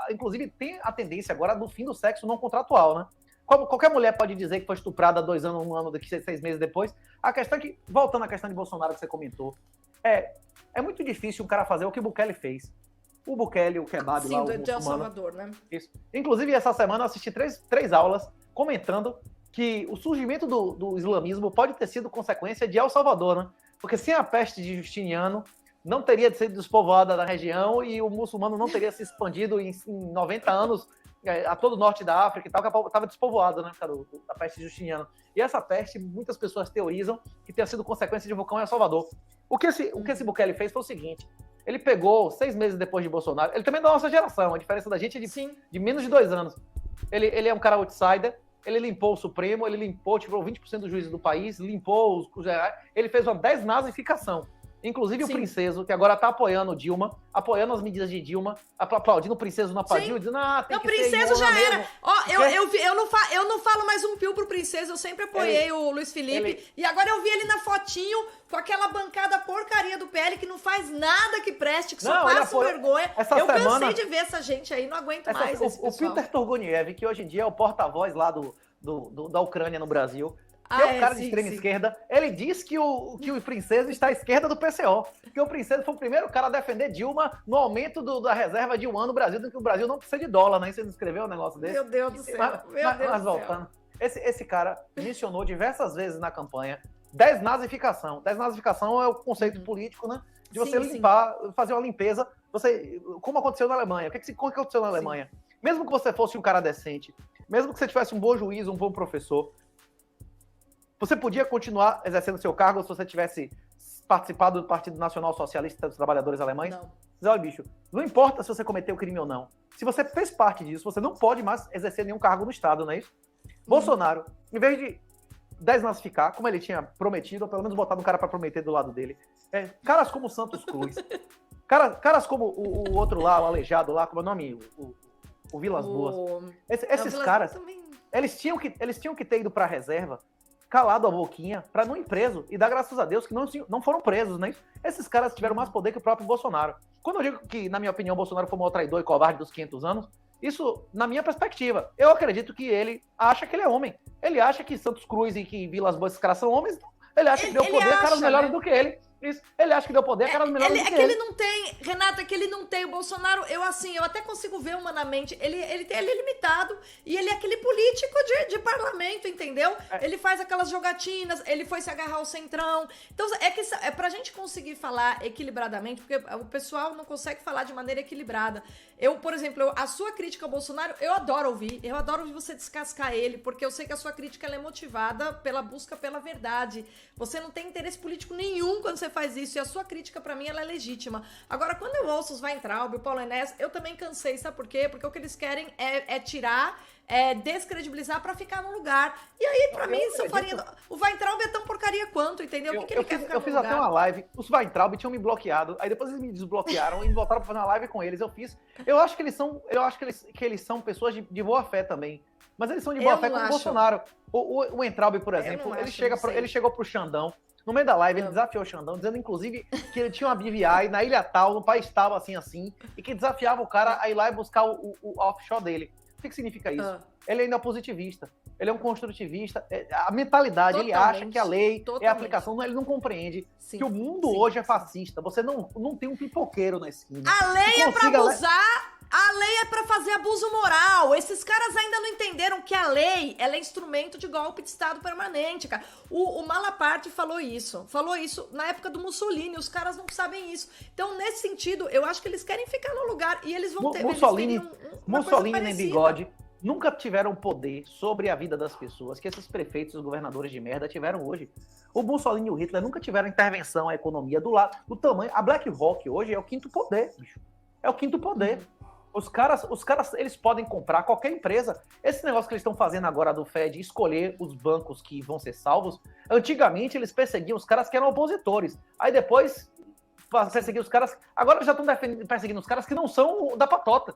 inclusive, tem a tendência agora do fim do sexo não contratual, né? Qualquer mulher pode dizer que foi estuprada 2 anos, 1 ano, daqui 6 meses depois. A questão é que, voltando à questão de Bolsonaro que você comentou, é muito difícil um cara fazer o que o Bukele fez. O Bukele, o kebab lá, o de El muçulmano. Salvador, né? Isso. Inclusive, essa semana eu assisti três aulas comentando que o surgimento do islamismo pode ter sido consequência de El Salvador, né? Porque sem a peste de Justiniano, não teria sido despovoada da região e o muçulmano não teria se expandido em 90 anos a todo o norte da África e tal, que estava despovoado, né, da peste de Justiniano. E essa peste, muitas pessoas teorizam que tenha sido consequência de um vulcão em El Salvador. O que esse Bukele fez foi o seguinte: ele pegou, 6 meses depois de Bolsonaro, ele também é da nossa geração, a diferença da gente é de menos de 2 anos. Ele é um cara outsider, ele limpou o Supremo, ele limpou, tirou 20% dos juízes do país, limpou os gerais, ele fez uma desnazificação. Inclusive o Princeso, que agora tá apoiando Dilma, apoiando as medidas de Dilma, aplaudindo o Princeso na Padilha, dizendo, tem que Princeso ser já era. Mesmo. Eu não falo mais um pio pro Princeso, eu sempre apoiei o Luiz Felipe, e agora eu vi ele na fotinho com aquela bancada porcaria do PL que não faz nada que preste, que só passa vergonha. Eu cansei de ver essa gente aí, não aguento mais esse pessoal. O Peter Turguniev, que hoje em dia é o porta-voz lá da Ucrânia no Brasil, que é um cara de extrema esquerda, ele diz que o Princeso está à esquerda do PCO, que o Princeso foi o primeiro cara a defender Dilma no aumento da reserva de yuan no Brasil, do que o Brasil não precisa de dólar, né? Você não escreveu um negócio desse? Meu Deus do céu. Mas voltando, esse cara mencionou diversas vezes na campanha desnazificação. Desnazificação é o conceito político, né? De você limpar, fazer uma limpeza, como aconteceu na Alemanha. O que aconteceu na Alemanha? Mesmo que você fosse um cara decente, mesmo que você tivesse um bom juiz, um bom professor, você podia continuar exercendo seu cargo se você tivesse participado do Partido Nacional Socialista dos Trabalhadores Alemães? Não. Mas olha, bicho, não importa se você cometeu crime ou não. Se você fez parte disso, você não pode mais exercer nenhum cargo no Estado, não é isso? Bolsonaro, em vez de desnazificar, como ele tinha prometido, ou pelo menos botar um cara para prometer do lado dele, caras como Santos Cruz, caras como o outro lá, o aleijado lá, como é o nome? O Vilas Boas. Esses caras, eles tinham que ter ido para a reserva, calado a boquinha, para não ir preso, e dar graças a Deus que não foram presos, né? Esses caras tiveram mais poder que o próprio Bolsonaro. Quando eu digo que, na minha opinião, Bolsonaro foi o maior traidor e covarde dos 500 anos, isso, na minha perspectiva, eu acredito que ele acha que ele é homem. Ele acha que Santos Cruz e que Vilas Boas, esses caras são homens, ele acha que deu poder a caras melhores do que ele. Isso. Ele acha que deu poder a caras melhores do que ele. É que ele não tem, Renata, é que ele não tem. O Bolsonaro, eu até consigo ver humanamente, ele é limitado e ele é aquele político de parlamento, entendeu? Ele faz aquelas jogatinas, ele foi se agarrar ao centrão. Então, é pra gente conseguir falar equilibradamente, porque o pessoal não consegue falar de maneira equilibrada. Por exemplo, a sua crítica ao Bolsonaro, eu adoro ouvir você descascar ele, porque eu sei que a sua crítica ela é motivada pela busca pela verdade. Você não tem interesse político nenhum quando você faz isso, e a sua crítica, pra mim, ela é legítima. Agora, quando eu ouço os Weintraub, o Paulo Enéas, eu também cansei, sabe por quê? Porque o que eles querem é tirar, descredibilizar pra ficar no lugar. E aí, pra mim, o Weintraub é tão porcaria quanto, entendeu? O que ele quer ficar no lugar? Eu fiz até uma live, os Weintraub tinham me bloqueado, aí depois eles me desbloquearam e me voltaram pra fazer uma live com eles. Eu acho que eles são pessoas de boa fé também. Mas eles são de boa fé com o Bolsonaro. O Weintraub, por exemplo, ele chegou pro Xandão. No meio da live, ele desafiou o Xandão, dizendo, inclusive, que ele tinha uma BVI na ilha tal, no país tal, assim, e que desafiava o cara a ir lá e buscar o offshore dele. O que significa isso? Ele ainda é positivista, ele é um construtivista, a mentalidade, ele acha que a lei é a aplicação, ele não compreende que o mundo hoje é fascista, você não tem um pipoqueiro na esquina. A lei é pra abusar... A lei é pra fazer abuso moral. Esses caras ainda não entenderam que a lei, ela é instrumento de golpe de Estado permanente, cara. O Malaparte falou isso na época do Mussolini. Os caras não sabem isso. Então, nesse sentido, eu acho que eles querem ficar no lugar e eles vão ter... Mussolini nem Bigode nunca tiveram poder sobre a vida das pessoas que esses prefeitos e os governadores de merda tiveram hoje. O Mussolini e o Hitler nunca tiveram intervenção à economia do tamanho. A BlackRock hoje é o quinto poder, bicho. É o quinto poder. Os caras, eles podem comprar qualquer empresa. Esse negócio que eles estão fazendo agora do Fed, escolher os bancos que vão ser salvos, antigamente eles perseguiam os caras que eram opositores. Aí depois perseguiam os caras... Agora já estão perseguindo os caras que não são da patota.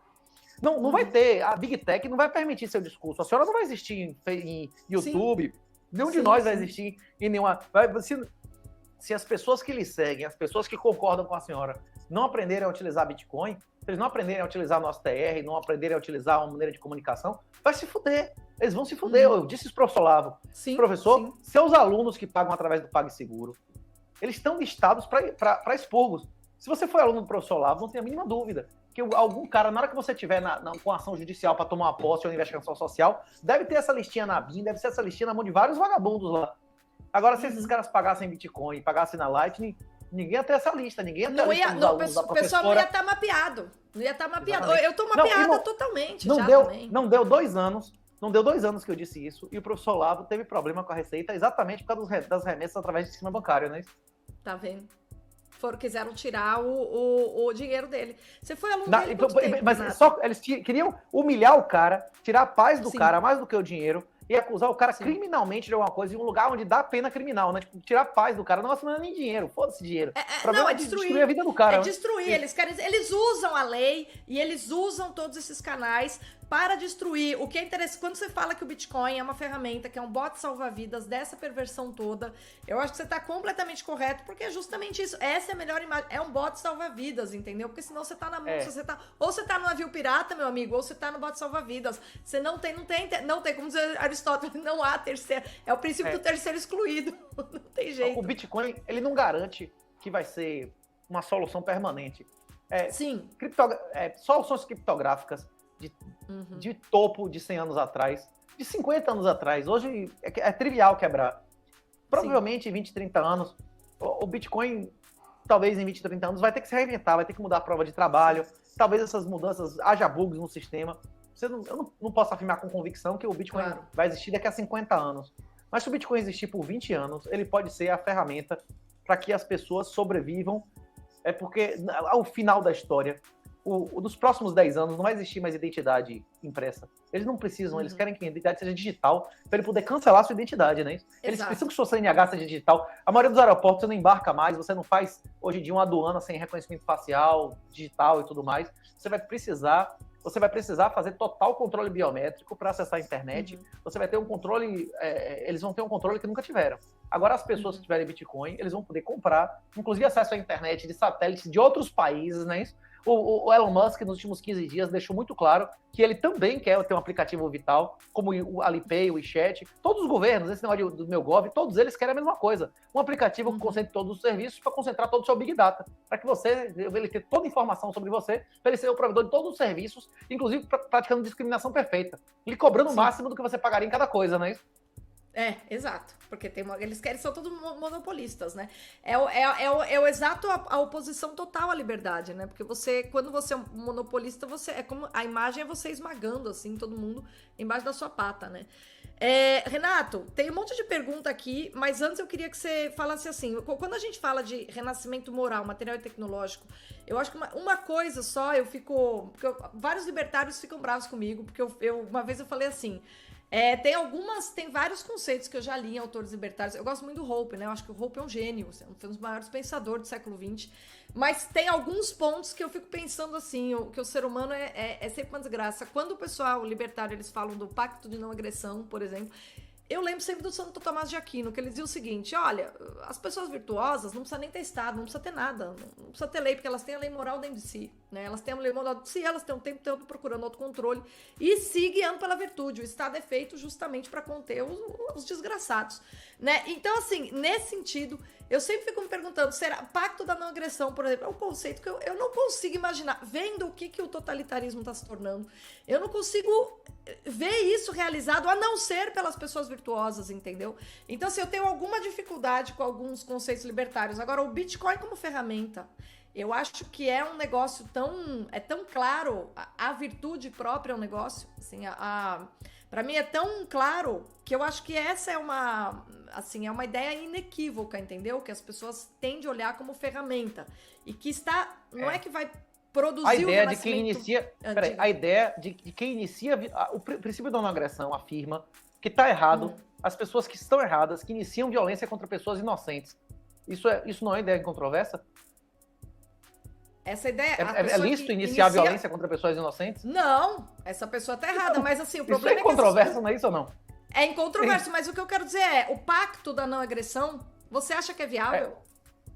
Não vai ter... A Big Tech não vai permitir seu discurso. A senhora não vai existir em YouTube. Nenhum de nós vai existir em nenhuma... Se as pessoas que lhe seguem, as pessoas que concordam com a senhora, não aprenderem a utilizar Bitcoin, se eles não aprenderem a utilizar nosso TR, não aprenderem a utilizar uma maneira de comunicação, vai se fuder. Eles vão se fuder. Eu disse isso pro professor Olavo. Sim, professor, sim. seus alunos que pagam através do PagSeguro, eles estão listados para expurgos. Se você for aluno do professor Olavo, não tem a mínima dúvida que algum cara, na hora que você tiver com ação judicial para tomar uma posse ou investigação social, deve ter essa listinha na BIM, deve ser essa listinha na mão de vários vagabundos lá. Agora, se esses caras pagassem Bitcoin, pagassem na Lightning, ninguém ia ter essa lista, ninguém ia ter a lista dos alunos da professora. O pessoal não ia estar mapeado. Não ia estar mapeado. Exatamente. Eu tô mapeada totalmente também. Não deu 2 anos. Não deu 2 anos que eu disse isso, e o professor Olavo teve problema com a Receita exatamente por causa das remessas através do sistema bancário, né? Tá vendo? Quiseram tirar o dinheiro dele. Você foi aluno dele quanto tempo, mas eles queriam humilhar o cara, tirar a paz do cara mais do que o dinheiro, e acusar o cara criminalmente de alguma coisa em um lugar onde dá pena criminal, né? Tipo, tirar a paz do cara. Não é nem dinheiro, foda-se dinheiro. O problema é destruir a vida do cara. É destruir. Eles usam a lei e eles usam todos esses canais para destruir. O que é interessante, quando você fala que o Bitcoin é uma ferramenta, que é um bot salva-vidas dessa perversão toda, eu acho que você está completamente correto, porque é justamente isso. Essa é a melhor imagem. É um bot salva-vidas, entendeu? Porque senão você tá na mão, ou você tá no navio pirata, meu amigo, ou você tá no bot salva-vidas. Você não tem, como dizer Aristóteles, não há terceiro. É o princípio do terceiro excluído. Não tem jeito. O Bitcoin, ele não garante que vai ser uma solução permanente. Sim. Soluções criptográficas de topo de 100 anos atrás, de 50 anos atrás. Hoje é trivial quebrar. Provavelmente em 20, 30 anos, o Bitcoin, talvez em 20, 30 anos, vai ter que se reinventar, vai ter que mudar a prova de trabalho. Talvez essas mudanças, haja bugs no sistema. Eu não posso afirmar com convicção que o Bitcoin vai existir daqui a 50 anos. Mas se o Bitcoin existir por 20 anos, ele pode ser a ferramenta para que as pessoas sobrevivam. É porque, ao final da história, dos próximos 10 anos não vai existir mais identidade impressa. Eles não precisam, eles querem que a identidade seja digital para ele poder cancelar a sua identidade, né? Eles precisam que sua CNH seja digital. A maioria dos aeroportos você não embarca mais, você não faz hoje em dia uma aduana sem reconhecimento facial, digital e tudo mais. Você vai precisar fazer total controle biométrico para acessar a internet. Você vai ter um controle, eles vão ter um controle que nunca tiveram. Agora as pessoas que tiverem Bitcoin, eles vão poder comprar, inclusive acesso à internet de satélites de outros países, né? O Elon Musk, nos últimos 15 dias, deixou muito claro que ele também quer ter um aplicativo vital, como o Alipay, o WeChat. Todos os governos, esse negócio do MeuGov, todos eles querem a mesma coisa. Um aplicativo que concentre todos os serviços para concentrar todo o seu Big Data. Para que ele ter toda a informação sobre você, para ele ser o provedor de todos os serviços, inclusive praticando discriminação perfeita. Ele cobrando o máximo do que você pagaria em cada coisa, não é isso? Exato, porque eles são todos monopolistas, né? É o exato a oposição total à liberdade, né? Porque quando você é um monopolista, como a imagem é você esmagando, assim, todo mundo embaixo da sua pata, né? Renato, tem um monte de pergunta aqui, mas antes eu queria que você falasse assim, quando a gente fala de renascimento moral, material e tecnológico, eu acho que uma coisa só, vários libertários ficam bravos comigo, porque uma vez eu falei assim, tem vários conceitos que eu já li em autores libertários. Eu gosto muito do Hoppe, né? Eu acho que o Hoppe é um gênio, foi um dos maiores pensadores do século XX. Mas tem alguns pontos que eu fico pensando assim, que o ser humano é sempre uma desgraça. Quando o pessoal libertário, eles falam do pacto de não agressão, por exemplo, eu lembro sempre do Santo Tomás de Aquino, que ele dizia o seguinte, olha, as pessoas virtuosas não precisam nem ter Estado, não precisa ter nada, não precisa ter lei, porque elas têm a lei moral dentro de si, né? Elas têm a lei moral de si, elas têm o tempo todo procurando autocontrole e se guiando pela virtude. O Estado é feito justamente para conter os desgraçados, né? Então, assim, nesse sentido, eu sempre fico me perguntando, será pacto da não agressão, por exemplo, é um conceito que eu não consigo imaginar, vendo o que o totalitarismo está se tornando, eu não consigo ver isso realizado, a não ser pelas pessoas virtuosas, entendeu? Então, assim, eu tenho alguma dificuldade com alguns conceitos libertários. Agora, o Bitcoin como ferramenta, eu acho que é um negócio tão claro, a virtude própria é um negócio, assim, para mim é tão claro que eu acho que essa é uma ideia inequívoca, entendeu? Que as pessoas têm de olhar como ferramenta e que não é que vai produzir a ideia de quem inicia, a ideia de quem inicia o princípio da não agressão afirma que está errado as pessoas que estão erradas, que iniciam violência contra pessoas inocentes. Isso não é ideia controversa? Essa ideia... É lícito iniciar violência contra pessoas inocentes? Não, essa pessoa tá errada, então, mas assim, o problema é incontroverso, não é isso ou não? É incontroverso, mas o que eu quero dizer o pacto da não agressão, você acha que é viável?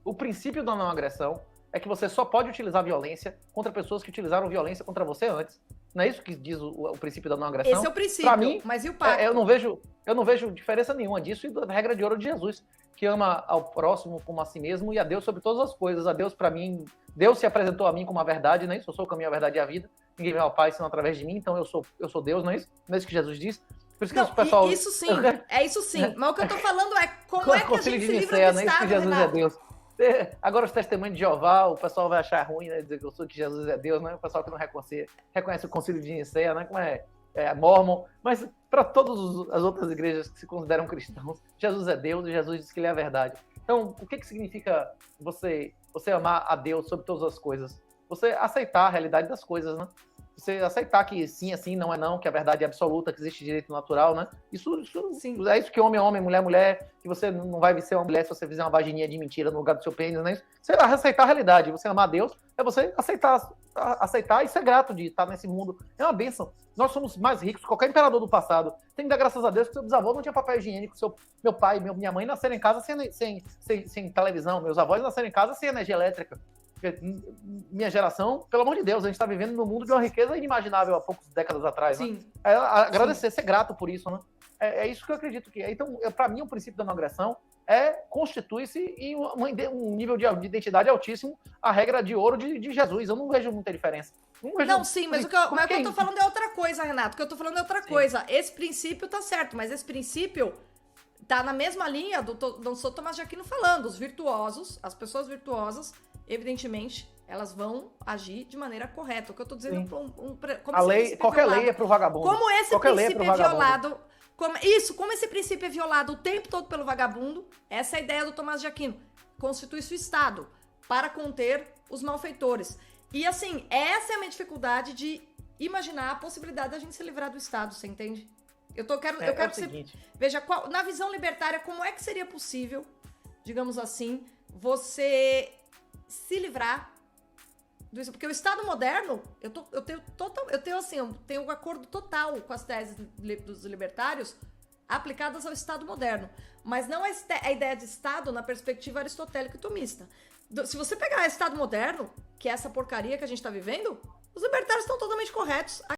O princípio da não agressão é que você só pode utilizar violência contra pessoas que utilizaram violência contra você antes. Não é isso que diz o princípio da não agressão? Esse é o princípio, pra mim, mas e o pacto? Eu não vejo diferença nenhuma disso e da regra de ouro de Jesus, que ama ao próximo como a si mesmo e a Deus sobre todas as coisas. A Deus, para mim, Deus se apresentou a mim como a verdade, não é isso? Eu sou o caminho, a verdade e a vida. Ninguém vem ao Pai senão através de mim, então eu sou Deus, não é isso? Não é isso que Jesus diz? Por isso que Não, o pessoal... isso sim, é isso sim. Mas o que eu tô falando é como é que a gente se livra do não é isso que Estado, Jesus Renato? é Deus. Agora os testemunhos de Jeová, o pessoal vai achar ruim, né? Dizer que Jesus é Deus, né? O pessoal que não reconhece o concílio de Nicéia, né? Como é Mórmon. Mas para todas as outras igrejas que se consideram cristãos, Jesus é Deus e Jesus diz que ele é a verdade. Então, o que significa você amar a Deus sobre todas as coisas? Você aceitar a realidade das coisas, né? Você aceitar que sim é sim, não é não, que a verdade é absoluta, que existe direito natural, né? Isso é isso que homem é homem, mulher é mulher, que você não vai ser uma mulher se você fizer uma vagininha de mentira no lugar do seu pênis, né? Você aceitar a realidade, você amar a Deus, é você aceitar e ser grato de estar nesse mundo. É uma bênção. Nós somos mais ricos que qualquer imperador do passado. Tem que dar graças a Deus que seu bisavô não tinha papel higiênico, meu pai, minha mãe nasceram em casa sem televisão, meus avós nasceram em casa sem energia elétrica. Minha geração, pelo amor de Deus, a gente está vivendo num mundo de uma riqueza inimaginável há poucas décadas atrás. Sim. Né? Agradecer, ser grato por isso, né? É isso que eu acredito que é. Então, para mim, o princípio da não agressão constitui-se em um nível de identidade altíssimo, a regra de ouro de Jesus. Eu não vejo muita diferença. Não, sim, mas o que eu tô falando é outra coisa, Renato. O que eu tô falando é outra coisa. Esse princípio tá certo, mas esse princípio tá na mesma linha do São Tomás de Aquino falando. Os virtuosos, as pessoas virtuosas, evidentemente, elas vão agir de maneira correta. O que eu tô dizendo qualquer lei é pro vagabundo. Como esse princípio é violado, como esse princípio é violado o tempo todo pelo vagabundo, essa é a ideia do Tomás de Aquino. Constitui-se o Estado para conter os malfeitores. E assim, essa é a minha dificuldade de imaginar a possibilidade da gente se livrar do Estado, você entende? Eu quero que você veja, na visão libertária, como é que seria possível, digamos assim, você se livrar disso, porque o Estado moderno, eu tenho um acordo total com as teses dos libertários aplicadas ao Estado moderno, mas não a ideia de Estado na perspectiva aristotélica e tomista. Se você pegar o Estado moderno, que é essa porcaria que a gente está vivendo, os libertários estão totalmente corretos.